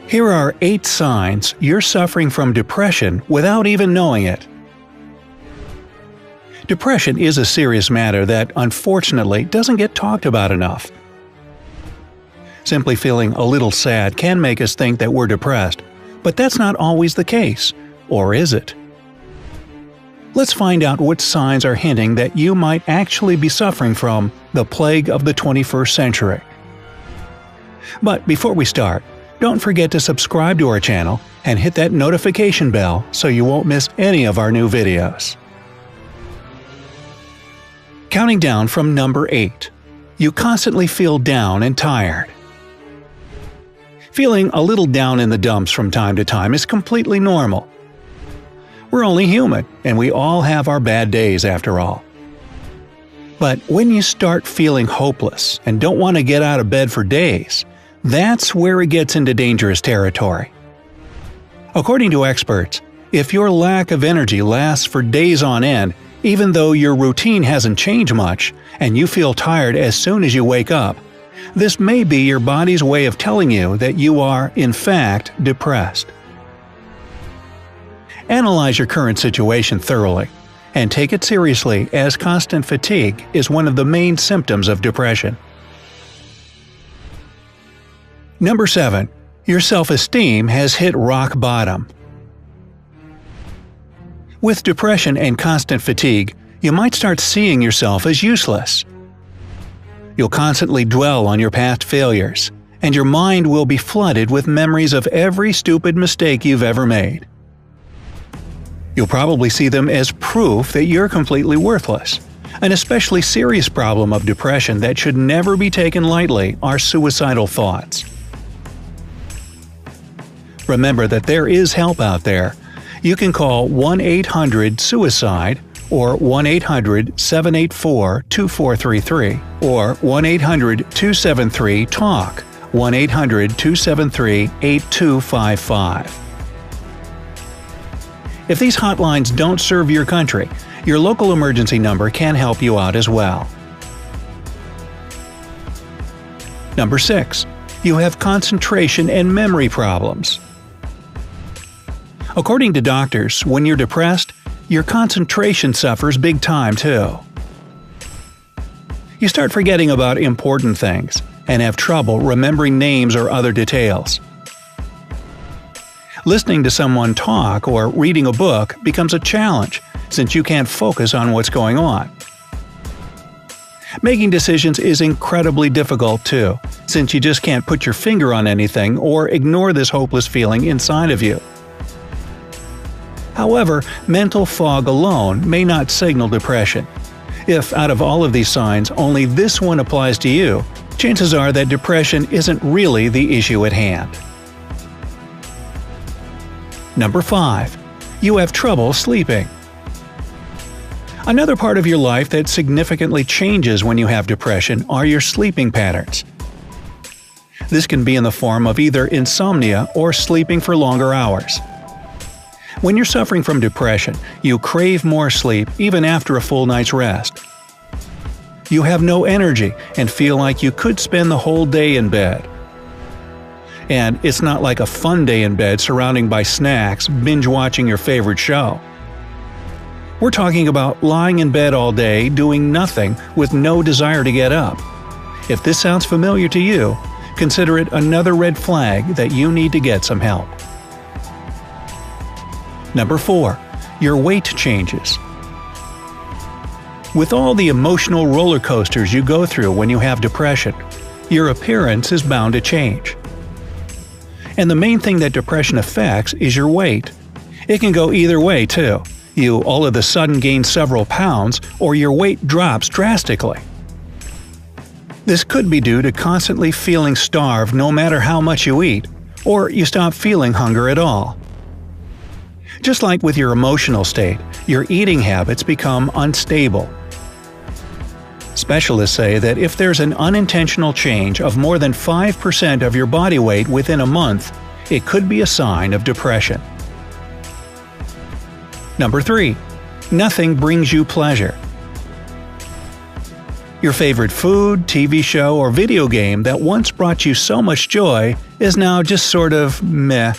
Here are 8 signs you're suffering from depression without even knowing it. Depression is a serious matter that, unfortunately, doesn't get talked about enough. Simply feeling a little sad can make us think that we're depressed, but that's not always the case, or is it? Let's find out what signs are hinting that you might actually be suffering from the plague of the 21st century. But before we start, don't forget to subscribe to our channel and hit that notification bell so you won't miss any of our new videos. Counting down from number 8. You constantly feel down and tired. Feeling a little down in the dumps from time to time is completely normal. We're only human, and we all have our bad days after all. But when you start feeling hopeless and don't want to get out of bed for days, that's where it gets into dangerous territory. According to experts, if your lack of energy lasts for days on end, even though your routine hasn't changed much, and you feel tired as soon as you wake up, this may be your body's way of telling you that you are, in fact, depressed. Analyze your current situation thoroughly, and take it seriously, as constant fatigue is one of the main symptoms of depression. Number 7. Your self-esteem has hit rock bottom. With depression and constant fatigue, you might start seeing yourself as useless. You'll constantly dwell on your past failures, and your mind will be flooded with memories of every stupid mistake you've ever made. You'll probably see them as proof that you're completely worthless. An especially serious problem of depression that should never be taken lightly are suicidal thoughts. Remember that there is help out there. You can call 1-800-SUICIDE or 1-800-784-2433 or 1-800-273-TALK, 1-800-273-8255. If these hotlines don't serve your country, your local emergency number can help you out as well. Number 6. You have concentration and memory problems. According to doctors, when you're depressed, your concentration suffers big time too. You start forgetting about important things and have trouble remembering names or other details. Listening to someone talk or reading a book becomes a challenge since you can't focus on what's going on. Making decisions is incredibly difficult too, since you just can't put your finger on anything or ignore this hopeless feeling inside of you. However, mental fog alone may not signal depression. If out of all of these signs only this one applies to you, chances are that depression isn't really the issue at hand. Number 5. You have trouble sleeping. Another part of your life that significantly changes when you have depression are your sleeping patterns. This can be in the form of either insomnia or sleeping for longer hours. When you're suffering from depression, you crave more sleep even after a full night's rest. You have no energy and feel like you could spend the whole day in bed. And it's not like a fun day in bed surrounded by snacks, binge-watching your favorite show. We're talking about lying in bed all day, doing nothing, with no desire to get up. If this sounds familiar to you, consider it another red flag that you need to get some help. Number 4. Your weight changes. With all the emotional roller coasters you go through when you have depression, your appearance is bound to change. And the main thing that depression affects is your weight. It can go either way too. You all of a sudden gain several pounds, or your weight drops drastically. This could be due to constantly feeling starved no matter how much you eat, or you stop feeling hunger at all. Just like with your emotional state, your eating habits become unstable. Specialists say that if there's an unintentional change of more than 5% of your body weight within a month, it could be a sign of depression. Number 3. Nothing brings you pleasure. Your favorite food, TV show, or video game that once brought you so much joy is now just sort of meh.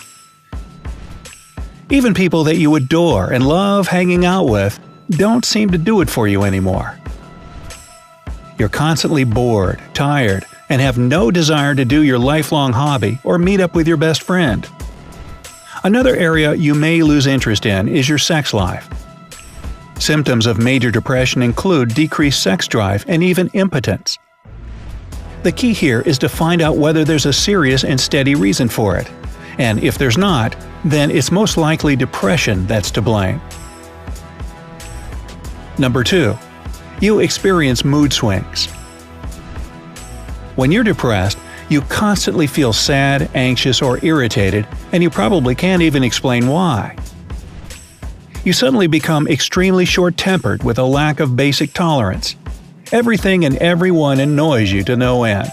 Even people that you adore and love hanging out with don't seem to do it for you anymore. You're constantly bored, tired, and have no desire to do your lifelong hobby or meet up with your best friend. Another area you may lose interest in is your sex life. Symptoms of major depression include decreased sex drive and even impotence. The key here is to find out whether there's a serious and steady reason for it, and if there's not, then it's most likely depression that's to blame. Number 2. You experience mood swings. When you're depressed, you constantly feel sad, anxious, or irritated, and you probably can't even explain why. You suddenly become extremely short-tempered with a lack of basic tolerance. Everything and everyone annoys you to no end.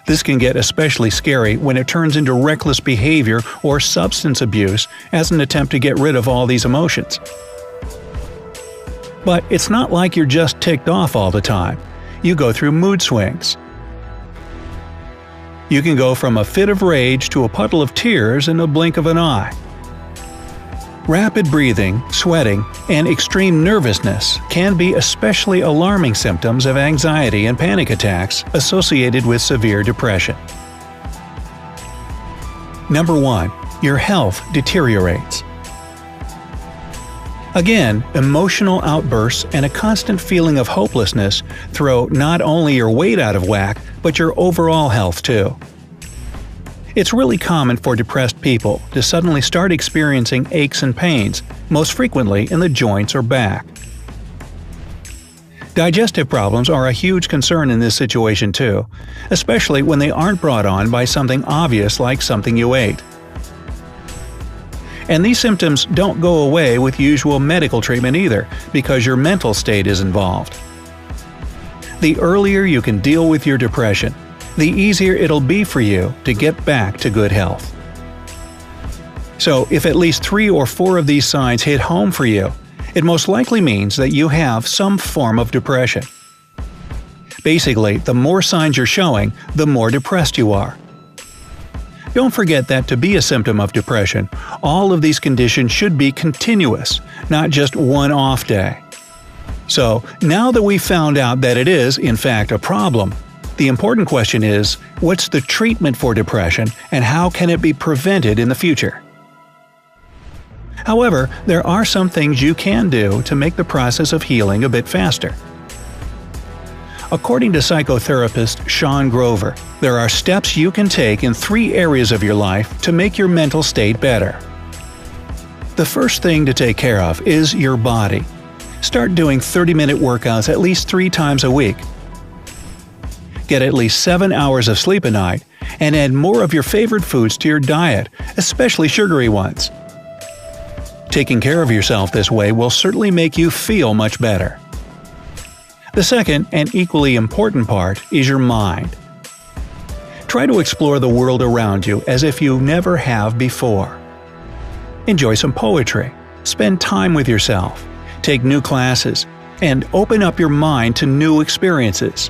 This can get especially scary when it turns into reckless behavior or substance abuse as an attempt to get rid of all these emotions. But it's not like you're just ticked off all the time. You go through mood swings. You can go from a fit of rage to a puddle of tears in the blink of an eye. Rapid breathing, sweating, and extreme nervousness can be especially alarming symptoms of anxiety and panic attacks associated with severe depression. Number 1. Your health deteriorates. Again, emotional outbursts and a constant feeling of hopelessness throw not only your weight out of whack, but your overall health too. It's really common for depressed people to suddenly start experiencing aches and pains, most frequently in the joints or back. Digestive problems are a huge concern in this situation too, especially when they aren't brought on by something obvious like something you ate. And these symptoms don't go away with usual medical treatment either, because your mental state is involved. The earlier you can deal with your depression, the easier it'll be for you to get back to good health. So, if at least 3 or 4 of these signs hit home for you, it most likely means that you have some form of depression. Basically, the more signs you're showing, the more depressed you are. Don't forget that to be a symptom of depression, all of these conditions should be continuous, not just one off day. So, now that we've found out that it is, in fact, a problem, the important question is, what's the treatment for depression and how can it be prevented in the future? However, there are some things you can do to make the process of healing a bit faster. According to psychotherapist Sean Grover, there are steps you can take in 3 areas of your life to make your mental state better. The first thing to take care of is your body. Start doing 30-minute workouts at least 3 times a week. Get at least 7 hours of sleep a night, and add more of your favorite foods to your diet, especially sugary ones. Taking care of yourself this way will certainly make you feel much better. The second, and equally important part, is your mind. Try to explore the world around you as if you never have before. Enjoy some poetry, spend time with yourself, take new classes, and open up your mind to new experiences.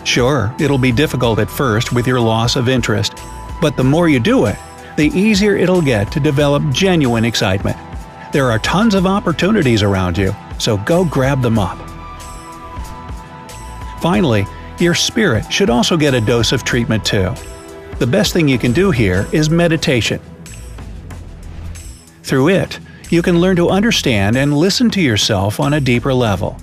Sure, it'll be difficult at first with your loss of interest, but the more you do it, the easier it'll get to develop genuine excitement. There are tons of opportunities around you, so go grab them up. Finally, your spirit should also get a dose of treatment too. The best thing you can do here is meditation. Through it, you can learn to understand and listen to yourself on a deeper level.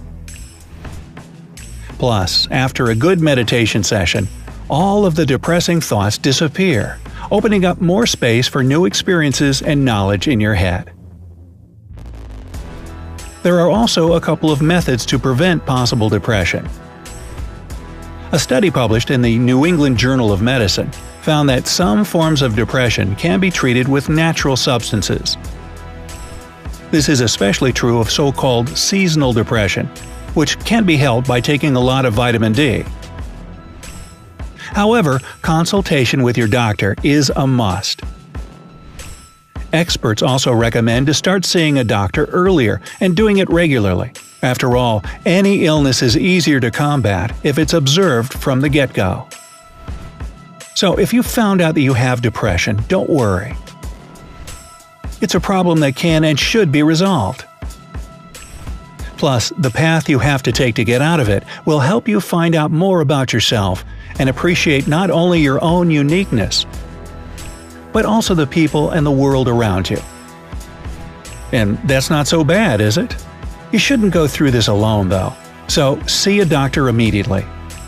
Plus, after a good meditation session, all of the depressing thoughts disappear, opening up more space for new experiences and knowledge in your head. There are also a couple of methods to prevent possible depression. A study published in the New England Journal of Medicine found that some forms of depression can be treated with natural substances. This is especially true of so-called seasonal depression, which can be helped by taking a lot of vitamin D. However, consultation with your doctor is a must. Experts also recommend to start seeing a doctor earlier and doing it regularly, After all, any illness is easier to combat if it's observed from the get-go. So if you found out that you have depression, don't worry. It's a problem that can and should be resolved. Plus, the path you have to take to get out of it will help you find out more about yourself and appreciate not only your own uniqueness, but also the people and the world around you. And that's not so bad, is it? You shouldn't go through this alone, though. So, see a doctor immediately.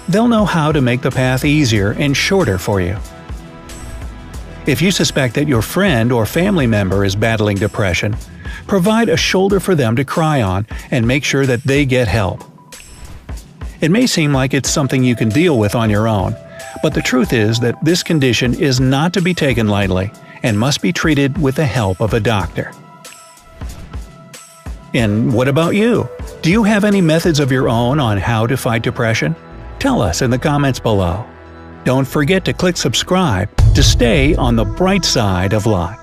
They'll know how to make the path easier and shorter for you. If you suspect that your friend or family member is battling depression, provide a shoulder for them to cry on and make sure that they get help. It may seem like it's something you can deal with on your own, but the truth is that this condition is not to be taken lightly and must be treated with the help of a doctor. And what about you? Do you have any methods of your own on how to fight depression? Tell us in the comments below. Don't forget to click subscribe to stay on the bright side of life.